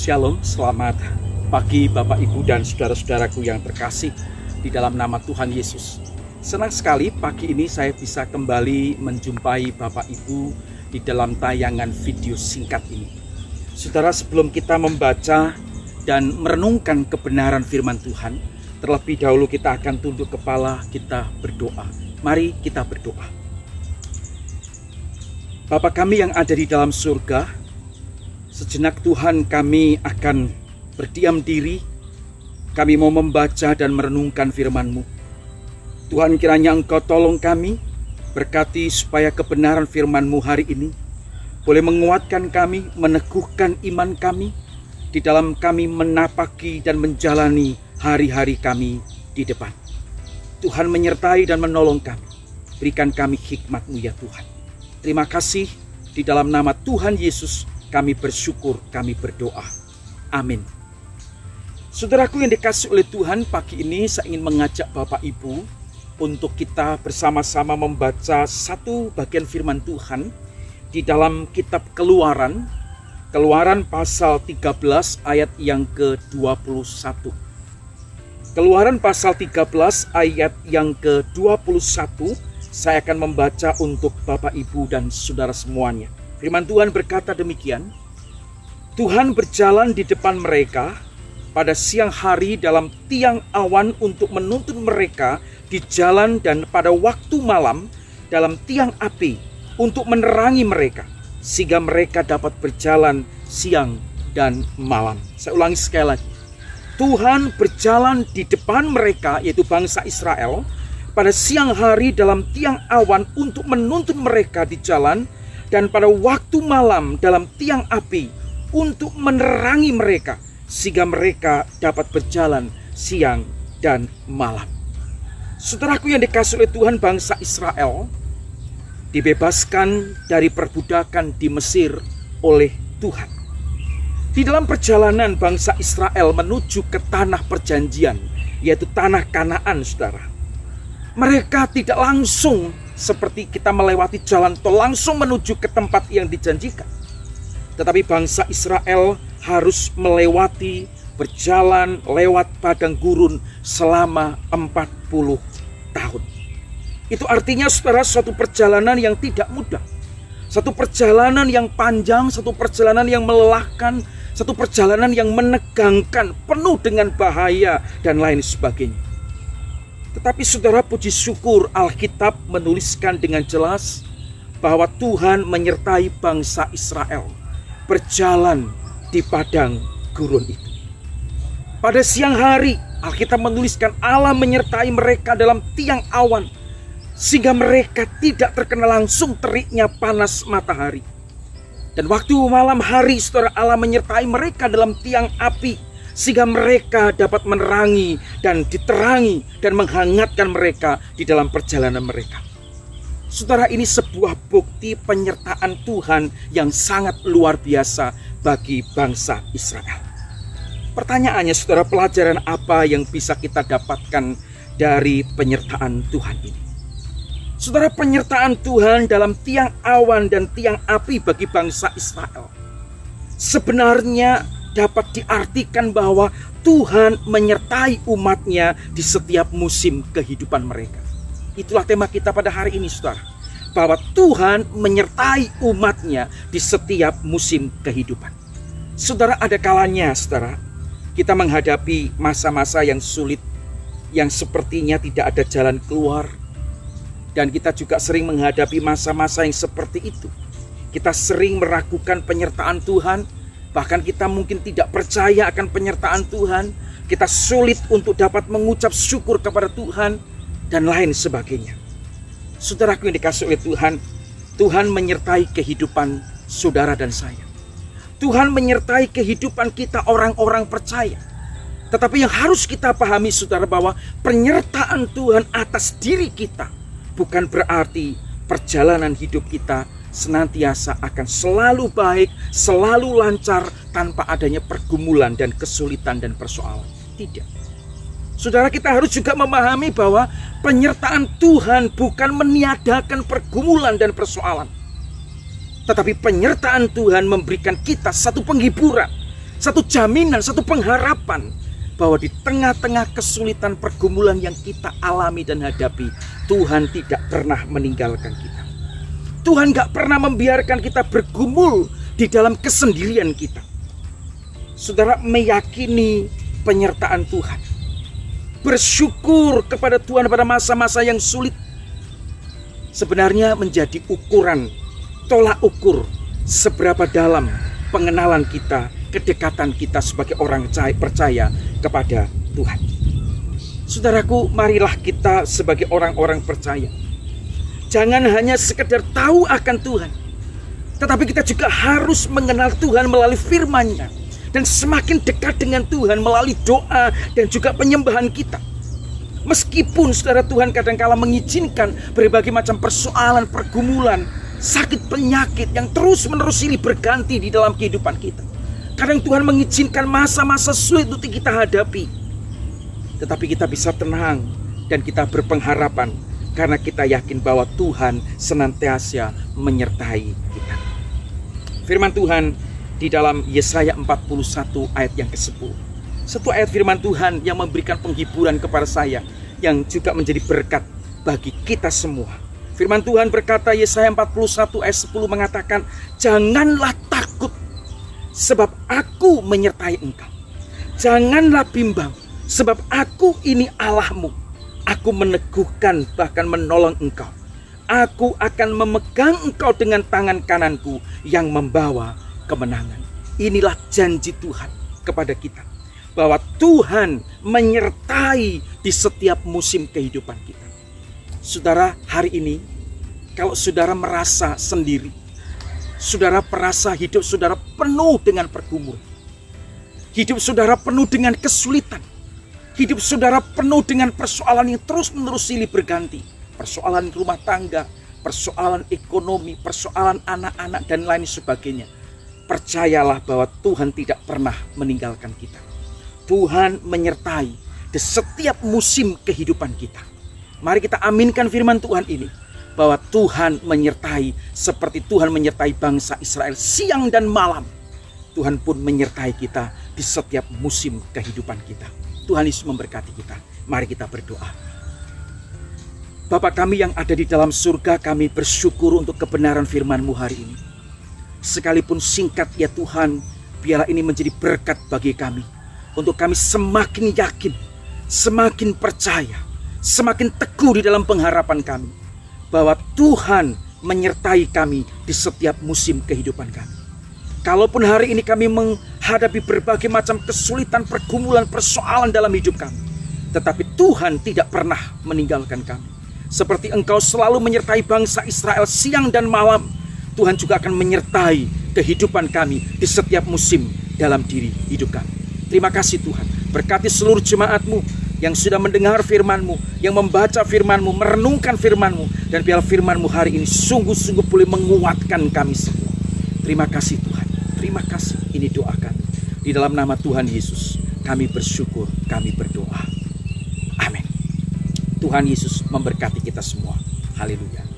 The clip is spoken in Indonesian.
Shalom, selamat pagi Bapak Ibu dan saudara-saudaraku yang terkasih di dalam nama Tuhan Yesus. Senang sekali pagi ini saya bisa kembali menjumpai Bapak Ibu di dalam tayangan video singkat ini. Saudara, sebelum kita membaca dan merenungkan kebenaran firman Tuhan, terlebih dahulu kita akan tunduk kepala, kita berdoa. Mari kita berdoa. Bapa kami yang ada di dalam surga, sejenak Tuhan kami akan berdiam diri. Kami mau membaca dan merenungkan firman-Mu. Tuhan, kiranya Engkau tolong kami, berkati supaya kebenaran firman-Mu hari ini boleh menguatkan kami, meneguhkan iman kami di dalam kami menapaki dan menjalani hari-hari kami di depan. Tuhan menyertai dan menolong kami. Berikan kami hikmat-Mu ya Tuhan. Terima kasih, di dalam nama Tuhan Yesus kami bersyukur, kami berdoa. Amin. Saudaraku yang dikasihi oleh Tuhan, pagi ini saya ingin mengajak Bapak Ibu untuk kita bersama-sama membaca satu bagian firman Tuhan di dalam kitab Keluaran. Keluaran pasal 13 ayat yang ke-21. Keluaran pasal 13 ayat yang ke-21. Saya akan membaca untuk Bapak Ibu dan saudara semuanya. Firman Tuhan berkata demikian, Tuhan berjalan di depan mereka pada siang hari dalam tiang awan untuk menuntun mereka di jalan, dan pada waktu malam dalam tiang api untuk menerangi mereka, sehingga mereka dapat berjalan siang dan malam. Saya ulangi sekali lagi. Tuhan berjalan di depan mereka, yaitu bangsa Israel, pada siang hari dalam tiang awan untuk menuntun mereka di jalan, dan pada waktu malam dalam tiang api untuk menerangi mereka, sehingga mereka dapat berjalan siang dan malam. Saudaraku yang dikasihi oleh Tuhan, bangsa Israel dibebaskan dari perbudakan di Mesir oleh Tuhan. Di dalam perjalanan bangsa Israel menuju ke tanah perjanjian, yaitu tanah Kanaan, saudara, mereka tidak langsung seperti kita melewati jalan tol langsung menuju ke tempat yang dijanjikan. Tetapi bangsa Israel harus melewati, berjalan lewat padang gurun selama 40 tahun. Itu artinya, saudara, suatu perjalanan yang tidak mudah. Satu perjalanan yang panjang, satu perjalanan yang melelahkan, satu perjalanan yang menegangkan, penuh dengan bahaya dan lain sebagainya. Tetapi saudara, puji syukur Alkitab menuliskan dengan jelas bahwa Tuhan menyertai bangsa Israel berjalan di padang gurun itu. Pada siang hari Alkitab menuliskan Allah menyertai mereka dalam tiang awan, sehingga mereka tidak terkena langsung teriknya panas matahari. Dan waktu malam hari, saudara, Allah menyertai mereka dalam tiang api, sehingga mereka dapat menerangi dan diterangi dan menghangatkan mereka di dalam perjalanan mereka. Saudara, ini sebuah bukti penyertaan Tuhan yang sangat luar biasa bagi bangsa Israel. Pertanyaannya, saudara, pelajaran apa yang bisa kita dapatkan dari penyertaan Tuhan ini? Saudara, penyertaan Tuhan dalam tiang awan dan tiang api bagi bangsa Israel sebenarnya dapat diartikan bahwa Tuhan menyertai umatnya di setiap musim kehidupan mereka. Itulah tema kita pada hari ini, saudara. Bahwa Tuhan menyertai umatnya di setiap musim kehidupan. Saudara, ada kalanya, saudara, kita menghadapi masa-masa yang sulit, yang sepertinya tidak ada jalan keluar. Dan kita juga sering menghadapi masa-masa yang seperti itu. Kita sering meragukan penyertaan Tuhan. Bahkan kita mungkin tidak percaya akan penyertaan Tuhan. Kita sulit untuk dapat mengucap syukur kepada Tuhan dan lain sebagainya. Saudaraku yang dikasihi oleh Tuhan, Tuhan menyertai kehidupan saudara dan saya. Tuhan menyertai kehidupan kita orang-orang percaya. Tetapi yang harus kita pahami, saudara, bahwa penyertaan Tuhan atas diri kita bukan berarti perjalanan hidup kita senantiasa akan selalu baik, selalu lancar, tanpa adanya pergumulan dan kesulitan dan persoalan. Tidak. Saudara, kita harus juga memahami bahwa penyertaan Tuhan bukan meniadakan pergumulan dan persoalan. Tetapi penyertaan Tuhan memberikan kita satu penghiburan, satu jaminan, satu pengharapan bahwa di tengah-tengah kesulitan pergumulan yang kita alami dan hadapi, Tuhan tidak pernah meninggalkan kita. Tuhan gak pernah membiarkan kita bergumul di dalam kesendirian kita. Saudara meyakini penyertaan Tuhan, bersyukur kepada Tuhan pada masa-masa yang sulit, sebenarnya menjadi ukuran, tolak ukur seberapa dalam pengenalan kita, kedekatan kita sebagai orang percaya kepada Tuhan. Saudaraku, marilah kita sebagai orang-orang percaya, jangan hanya sekedar tahu akan Tuhan, tetapi kita juga harus mengenal Tuhan melalui firman-Nya, dan semakin dekat dengan Tuhan melalui doa dan juga penyembahan kita. Meskipun saudara, Tuhan kadang-kala mengizinkan berbagai macam persoalan, pergumulan, sakit, penyakit yang terus-menerus silih berganti di dalam kehidupan kita. Kadang Tuhan mengizinkan masa-masa sulit untuk kita hadapi, tetapi kita bisa tenang dan kita berpengharapan karena kita yakin bahwa Tuhan senantiasa menyertai kita. Firman Tuhan di dalam Yesaya 41 ayat yang ke-10. Satu ayat firman Tuhan yang memberikan penghiburan kepada saya, yang juga menjadi berkat bagi kita semua. Firman Tuhan berkata, Yesaya 41 ayat 10 mengatakan, janganlah takut, sebab aku menyertai engkau. Janganlah bimbang, sebab aku ini Allahmu. Aku meneguhkan, bahkan menolong engkau. Aku akan memegang engkau dengan tangan kananku yang membawa kemenangan. Inilah janji Tuhan kepada kita, bahwa Tuhan menyertai di setiap musim kehidupan kita. Saudara, hari ini kalau saudara merasa sendiri, saudara merasa hidup saudara penuh dengan pergumulan, hidup saudara penuh dengan kesulitan, hidup saudara penuh dengan persoalan yang terus-menerus silih berganti, persoalan rumah tangga, persoalan ekonomi, persoalan anak-anak dan lain sebagainya, percayalah bahwa Tuhan tidak pernah meninggalkan kita. Tuhan menyertai di setiap musim kehidupan kita. Mari kita aminkan firman Tuhan ini, bahwa Tuhan menyertai seperti Tuhan menyertai bangsa Israel siang dan malam. Tuhan pun menyertai kita di setiap musim kehidupan kita. Tuhan Yesus memberkati kita. Mari kita berdoa. Bapa kami yang ada di dalam surga, kami bersyukur untuk kebenaran firman-Mu hari ini. Sekalipun singkat ya Tuhan, biarlah ini menjadi berkat bagi kami, untuk kami semakin yakin, semakin percaya, semakin teguh di dalam pengharapan kami, bahwa Tuhan menyertai kami di setiap musim kehidupan kami. Kalaupun hari ini kami menghadapi berbagai macam kesulitan, pergumulan, persoalan dalam hidup kami, tetapi Tuhan tidak pernah meninggalkan kami. Seperti Engkau selalu menyertai bangsa Israel siang dan malam, Tuhan juga akan menyertai kehidupan kami di setiap musim dalam diri hidup kami. Terima kasih Tuhan. Berkati seluruh jemaat-Mu yang sudah mendengar firman-Mu, yang membaca firman-Mu, merenungkan firman-Mu, dan biar firman-Mu hari ini sungguh-sungguh boleh menguatkan kami semua. Terima kasih Tuhan. Terima kasih. Ini doa kami. Di dalam nama Tuhan Yesus kami bersyukur, kami berdoa. Amin. Tuhan Yesus memberkati kita semua. Haleluya.